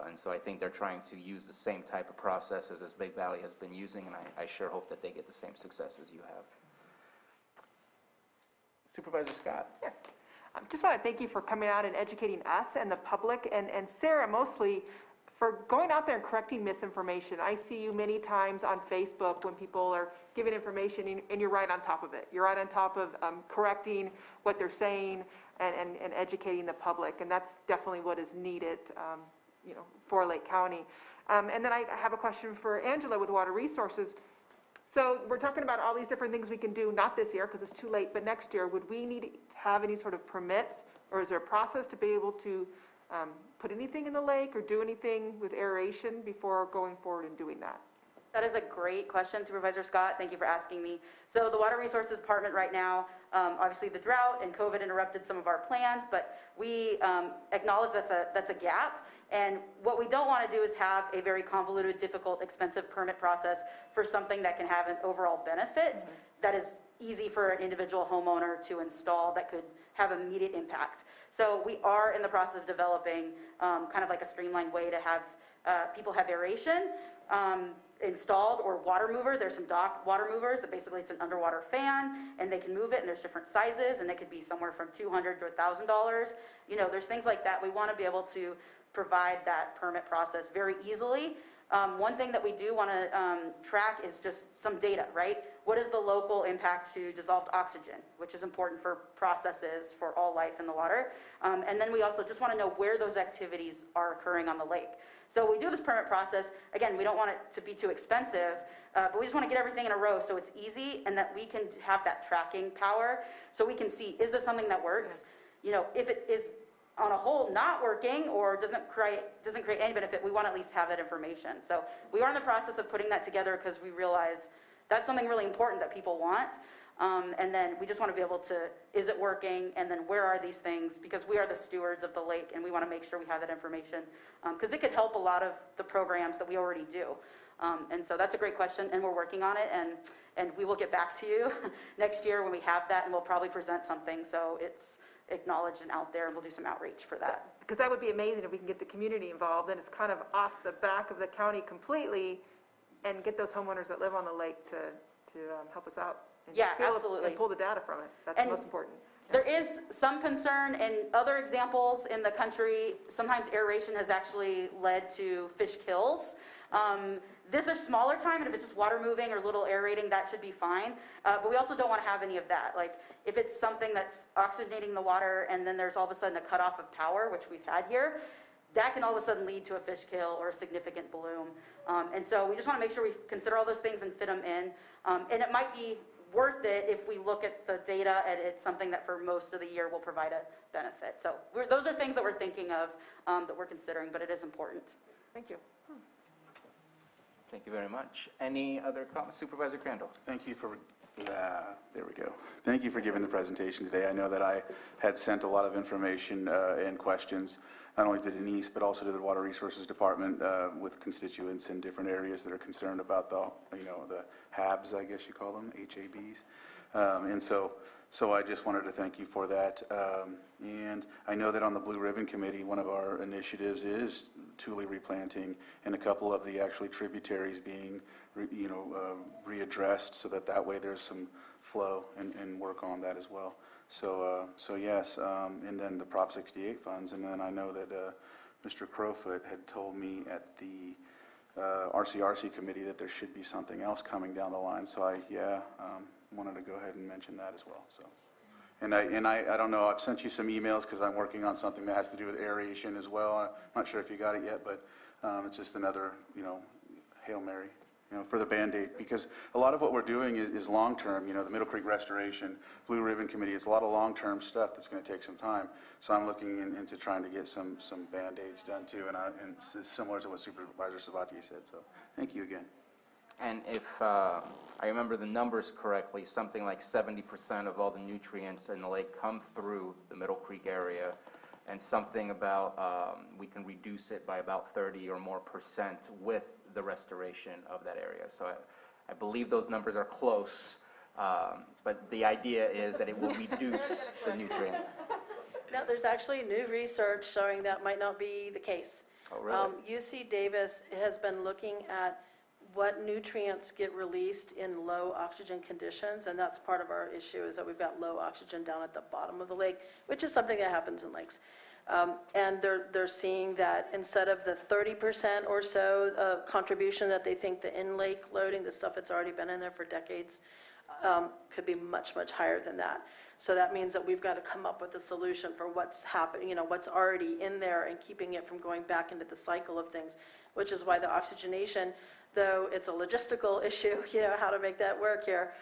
And so I think they're trying to use the same type of processes as Big Valley has been using, and I sure hope that they get the same success as you have. Supervisor Scott? Yes. Just want to thank you for coming out and educating us and the public, and Sarah mostly for going out there and correcting misinformation. I see you many times on Facebook when people are giving information, and you're right on top of it. You're right on top of correcting what they're saying and educating the public, and that's definitely what is needed, for Lake County. And then I have a question for Angela with Water Resources. So we're talking about all these different things we can do, not this year because it's too late, but next year. Would we need to have any sort of permits, or is there a process to be able to put anything in the lake or do anything with aeration before going forward and doing that? That is a great question, Supervisor Scott. Thank you for asking me. So the Water Resources Department right now, obviously the drought and COVID interrupted some of our plans, but we acknowledge that's a gap. And what we don't want to do is have a very convoluted, difficult, expensive permit process for something that can have an overall benefit that is easy for an individual homeowner to install that could have immediate impact. So we are in the process of developing kind of like a streamlined way to have people have aeration installed, or water mover. There's some dock water movers that basically it's an underwater fan and they can move it, and there's different sizes, and they could be somewhere from $200 to $1,000. There's things like that. We want to be able to provide that permit process very easily. One thing that we do want to track is just some data, right? What is the local impact to dissolved oxygen, which is important for processes for all life in the water. And then we also just want to know where those activities are occurring on the lake. So we do this permit process. Again, we don't want it to be too expensive, but we just want to get everything in a row so it's easy and that we can have that tracking power so we can see, is this something that works? If it is on a whole not working or doesn't create any benefit, we want to at least have that information. So we are in the process of putting that together because we realize that's something really important that people want. And then we just want to be able to, is it working? And then where are these things? Because we are the stewards of the lake, and we want to make sure we have that information because it could help a lot of the programs that we already do. And so that's a great question, and we're working on it, and we will get back to you next year when we have that, and we'll probably present something so it's acknowledged and out there, and we'll do some outreach for that. Because that would be amazing if we can get the community involved, then it's kind of off the back of the county completely, and get those homeowners that live on the lake to help us out. And Yeah, be able to- absolutely. And pull the data from it. That's And the most important. There is some concern in other examples in the country. Sometimes aeration has actually led to fish kills. This is smaller time, and if it's just water moving or little aerating, that should be fine. But we also don't want to have any of that. Like if it's something that's oxygenating the water and then there's all of a sudden a cutoff of power, which we've had here, that can all of a sudden lead to a fish kill or a significant bloom. And so we just want to make sure we consider all those things and fit them in. And it might be worth it if we look at the data and it's something that for most of the year will provide a benefit. So those are things that we're thinking of, that we're considering, but it is important. Thank you. Thank you very much. Any other comments? Supervisor Crandall? Thank you for, there we go. Thank you for giving the presentation today. I know that I had sent a lot of information and questions, not only to Denise, but also to the Water Resources Department with constituents in different areas that are concerned about the HABs, I guess you call them, HABs. And so I just wanted to thank you for that. And I know that on the Blue Ribbon Committee, one of our initiatives is Thule replanting and a couple of the actually tributaries being, readdressed so that way there's some flow and work on that as well. So yes, and then the Prop 68 funds, and then I know that Mr. Crowfoot had told me at the RCRC committee that there should be something else coming down the line. So I wanted to go ahead and mention that as well. So, and I don't know. I've sent you some emails because I'm working on something that has to do with aeration as well. I'm not sure if you got it yet, but it's just another Hail Mary. For the Band-Aid, because a lot of what we're doing is long-term, the Middle Creek Restoration, Blue Ribbon Committee, it's a lot of long-term stuff that's going to take some time. So I'm looking into trying to get some Band-Aids done too, and it's similar to what Supervisor Sabatier said, so thank you again. And if I remember the numbers correctly, something like 70% of all the nutrients in the lake come through the Middle Creek area, and something about we can reduce it by about 30 or more percent with the restoration of that area. So I believe those numbers are close, but the idea is that it will reduce the nutrient. No, there's actually new research showing that might not be the case. Oh, really? UC Davis has been looking at what nutrients get released in low oxygen conditions, and that's part of our issue, is that we've got low oxygen down at the bottom of the lake, which is something that happens in lakes. And they're seeing that instead of the 30% or so contribution that they think the in-lake loading, the stuff that's already been in there for decades, could be much, much higher than that. So that means that we've got to come up with a solution for what's happening, what's already in there, and keeping it from going back into the cycle of things, which is why the oxygenation, though it's a logistical issue, how to make that work here,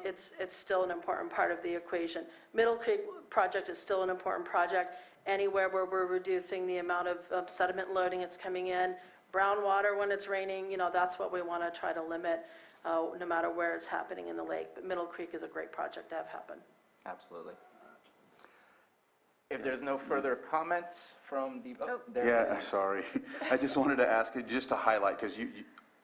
it's still an important part of the equation. Middle Creek project is still an important project. Anywhere where we're reducing the amount of sediment loading that's coming in, brown water when it's raining, that's what we want to try to limit, no matter where it's happening in the lake. But Middle Creek is a great project to have happen. Absolutely. If there's no further comments from the, Yeah, sorry. I just wanted to ask you, just to highlight, because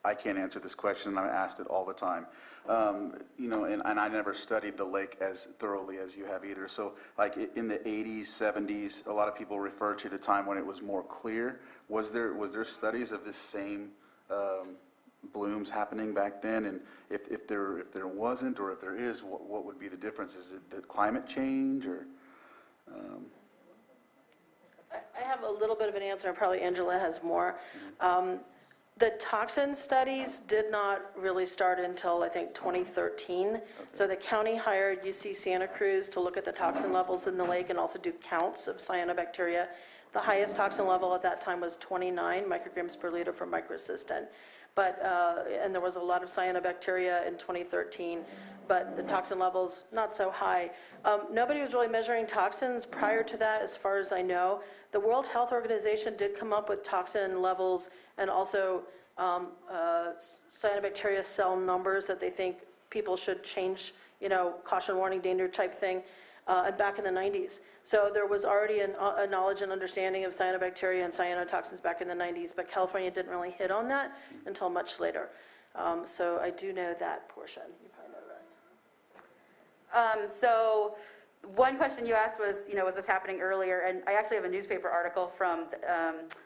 I can't answer this question, and I'm asked it all the time. And I never studied the lake as thoroughly as you have either. So like in the 80s, 70s, a lot of people refer to the time when it was more clear. Was there studies of this same blooms happening back then? And if there wasn't, or if there is, what would be the difference? Is it the climate change, or? I have a little bit of an answer, and probably Angela has more. The toxin studies did not really start until, I think, 2013. Okay. So the county hired UC Santa Cruz to look at the toxin levels in the lake and also do counts of cyanobacteria. The highest toxin level at that time was 29 micrograms per liter for microcystin. But, and there was a lot of cyanobacteria in 2013, but the toxin levels not so high. Nobody was really measuring toxins prior to that, as far as I know. The World Health Organization did come up with toxin levels and also cyanobacteria cell numbers that they think people should change, caution, warning, danger type thing, and back in the 90s. So there was already a knowledge and understanding of cyanobacteria and cyanotoxins back in the 90s, but California didn't really hit on that until much later. So I do know that portion. You probably know the rest. So one question you asked was, was this happening earlier? And I actually have a newspaper article from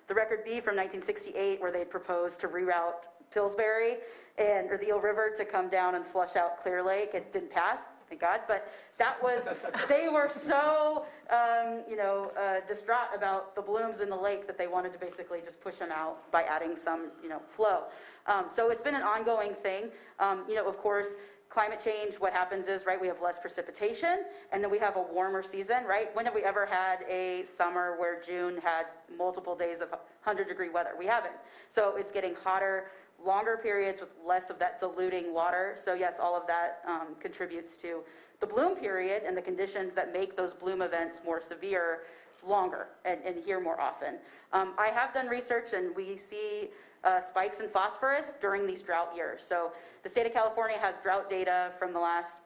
the Record B from 1968 where they proposed to reroute Pillsbury or the Eel River to come down and flush out Clear Lake. It didn't pass, thank God, but that was, they were so, distraught about the blooms in the lake that they wanted to basically just push them out by adding some, flow. So it's been an ongoing thing. Of course, climate change, what happens is, right, we have less precipitation, and then we have a warmer season, right? When have we ever had a summer where June had multiple days of 100-degree weather? We haven't. So it's getting hotter, longer periods with less of that diluting water. So yes, all of that contributes to the bloom period and the conditions that make those bloom events more severe longer and here more often. I have done research, and we see spikes in phosphorus during these drought years. So the state of California has drought data from the last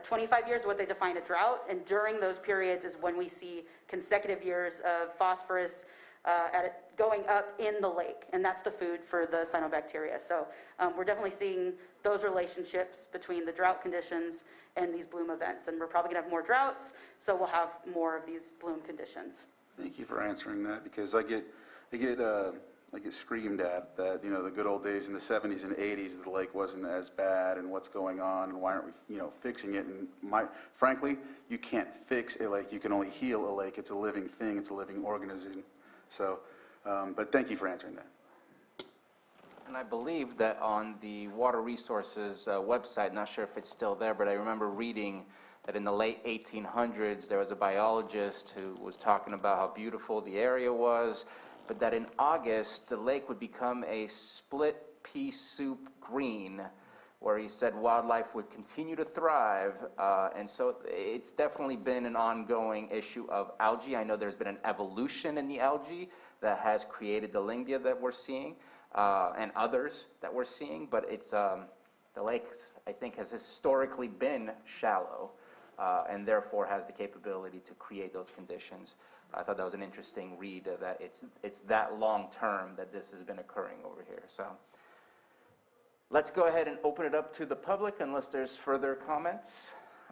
25 years, what they define a drought, and during those periods is when we see consecutive years of phosphorus going up in the lake, and that's the food for the cyanobacteria. So we're definitely seeing those relationships between the drought conditions and these bloom events, and we're probably gonna have more droughts, so we'll have more of these bloom conditions. Thank you for answering that, because I get screamed at that, the good old days in the 70s and 80s, the lake wasn't as bad, and what's going on, and why aren't we, fixing it? And frankly, you can't fix a lake. You can only heal a lake. It's a living thing. It's a living organism. So, but thank you for answering that. And I believe that on the Water Resources website, not sure if it's still there, but I remember reading that in the late 1800s, there was a biologist who was talking about how beautiful the area was, but that in August, the lake would become a split pea soup green, where he said wildlife would continue to thrive. And so it's definitely been an ongoing issue of algae. I know there's been an evolution in the algae that has created the lyngbia that we're seeing. and others that we're seeing, but it's, the lake, I think, has historically been shallow, and therefore has the capability to create those conditions. I thought that was an interesting read, that it's that long-term that this has been occurring over here. So let's go ahead and open it up to the public unless there's further comments.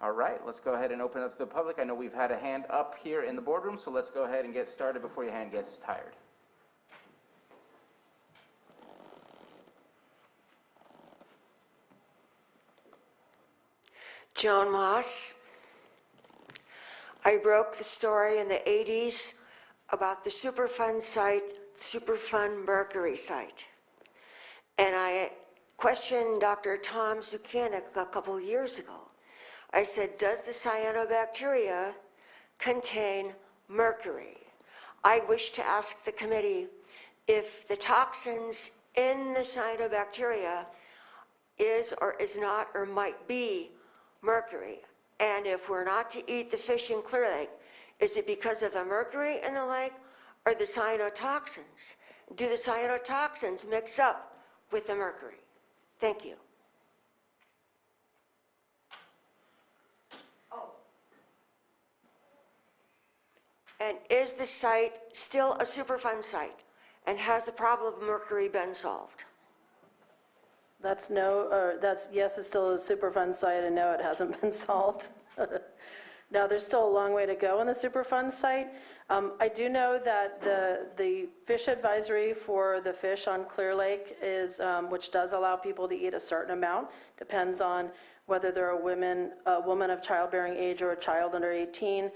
All right, let's go ahead and open it up to the public. I know we've had a hand up here in the boardroom, so let's go ahead and get started before your hand gets tired. Joan Moss. I broke the story in the 80s about the Superfund site, Superfund Mercury site. And I questioned Dr. Tom Zukanik a couple years ago. I said, does the cyanobacteria contain mercury? I wish to ask the committee if the toxins in the cyanobacteria is or is not or might be mercury. And if we're not to eat the fish in Clear Lake, is it because of the mercury in the lake or the cyanotoxins? Do the cyanotoxins mix up with the mercury? Thank you. Oh. And is the site still a Superfund site? And has the problem of mercury been solved? That's yes, it's still a Superfund site, and no, it hasn't been solved. No, there's still a long way to go on the Superfund site. I do know that the fish advisory for the fish on Clear Lake is, which does allow people to eat a certain amount, depends on whether they're a woman of childbearing age or a child under 18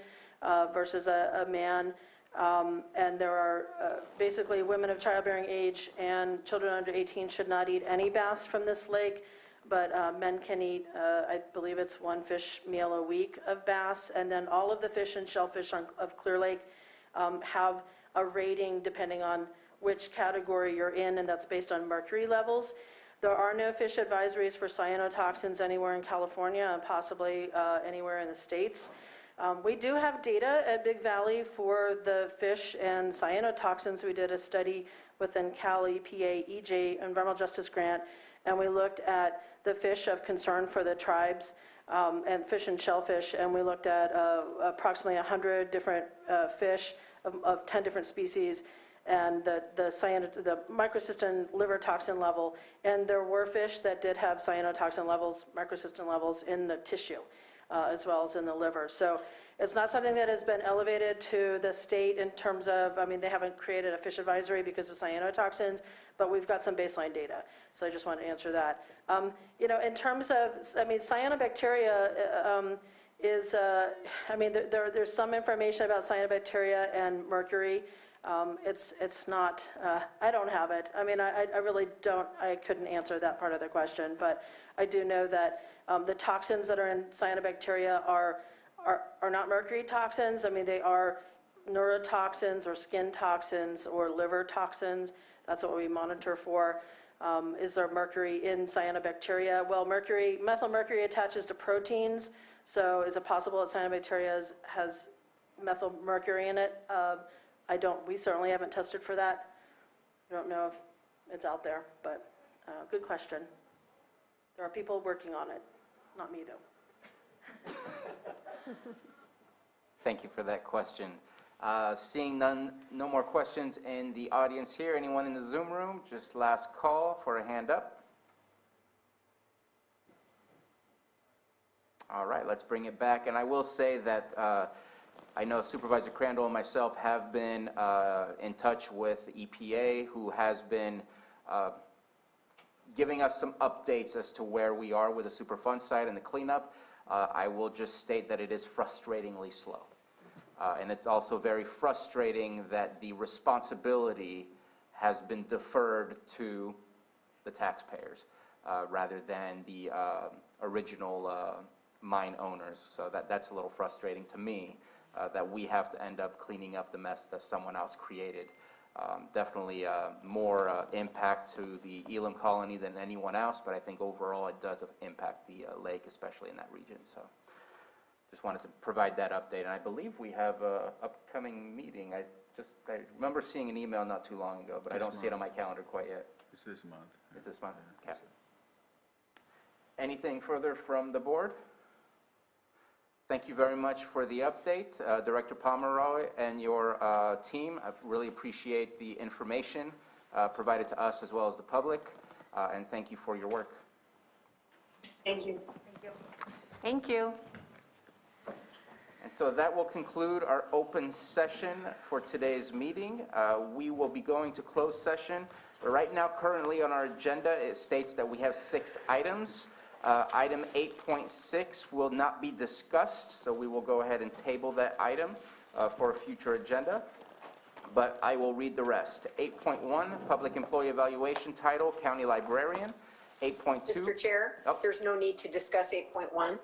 versus a man. And there are basically women of childbearing age and children under 18 should not eat any bass from this lake, but men can eat, I believe it's 1 fish meal a week of bass, and then all of the fish and shellfish of Clear Lake have a rating depending on which category you're in, and that's based on mercury levels. There are no fish advisories for cyanotoxins anywhere in California and possibly anywhere in the States. We do have data at Big Valley for the fish and cyanotoxins. We did a study within Cal EPA EJ Environmental Justice Grant, and we looked at the fish of concern for the tribes and fish and shellfish, and we looked at approximately 100 different fish of 10 different species, and the microcystin liver toxin level, and there were fish that did have cyanotoxin levels, microcystin levels in the tissue. As well as in the liver. So it's not something that has been elevated to the state in terms of, I mean, they haven't created a fish advisory because of cyanotoxins, but we've got some baseline data. So I just want to answer that. You know, in terms of, I mean, cyanobacteria is, I mean, there's some information about cyanobacteria and mercury. It's not, I don't have it. I mean, I really don't, I couldn't answer that part of the question, but I do know that the toxins that are in cyanobacteria are not mercury toxins. I mean, they are neurotoxins or skin toxins or liver toxins. That's what we monitor for. Is there mercury in cyanobacteria? Well, methyl mercury attaches to proteins. So is it possible that cyanobacteria has methyl mercury in it? We certainly haven't tested for that. I don't know if it's out there, but good question. There are people working on it, not me though. Thank you for that question. Seeing no more questions in the audience here. Anyone in the Zoom room? Just last call for a hand up. All right, let's bring it back. And I will say that I know Supervisor Crandall and myself have been in touch with EPA, who has been giving us some updates as to where we are with the Superfund site and the cleanup. I will just state that it is frustratingly slow. And it's also very frustrating that the responsibility has been deferred to the taxpayers rather than the original mine owners. So that's a little frustrating to me, that we have to end up cleaning up the mess that someone else created. Definitely more impact to the Elam colony than anyone else, but I think overall it does impact the lake, especially in that region. So just wanted to provide that update. And I believe we have an upcoming meeting. I remember seeing an email not too long ago, but I don't see it on my calendar quite yet. It's this month. It's this month? Okay. Anything further from the board? Thank you very much for the update, Director Pomeroy and your team. I really appreciate the information provided to us as well as the public, and thank you for your work. Thank you. Thank you. And so that will conclude our open session for today's meeting. We will be going to closed session. Right now, currently on our agenda, it states that we have 6 items. Item 8.6 will not be discussed, so we will go ahead and table that item for a future agenda. But I will read the rest. 8.1, Public Employee Evaluation Title, County Librarian. 8.2. Mr. Chair, Oh. there's no need to discuss 8.1.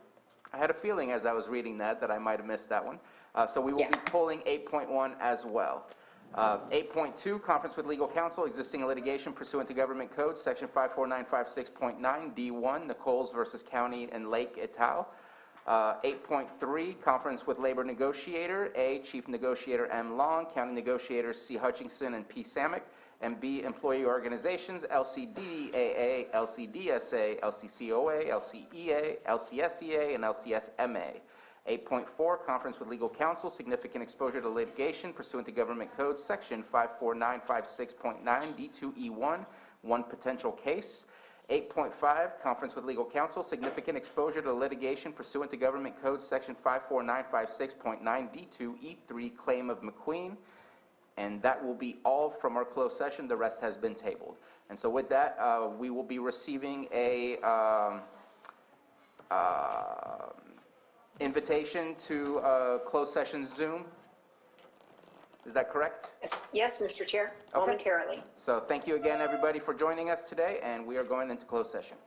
I had a feeling as I was reading that I might have missed that one. So we will Yeah. be pulling 8.1 as well. 8.2, Conference with Legal Counsel, existing litigation pursuant to Government Code, Section 54956.9, D1, Nichols versus County and Lake et al. 8.3, Conference with Labor Negotiator, A, Chief Negotiator M. Long, County Negotiators C. Hutchinson and P. Samick, and B, Employee Organizations, LCDAA, LCDSA, LCCOA, LCEA, LCSEA, and LCSMA. 8.4, Conference with Legal Counsel, significant exposure to litigation pursuant to Government Code, Section 54956.9, D2E1, one potential case. 8.5, Conference with Legal Counsel, significant exposure to litigation pursuant to Government Code, Section 54956.9, D2E3, claim of McQueen. And that will be all from our closed session. The rest has been tabled. And so with that, we will be receiving a invitation to closed session Zoom. Is that correct? Yes, Mr. Chair, Okay. momentarily. So thank you again, everybody, for joining us today, and we are going into closed session.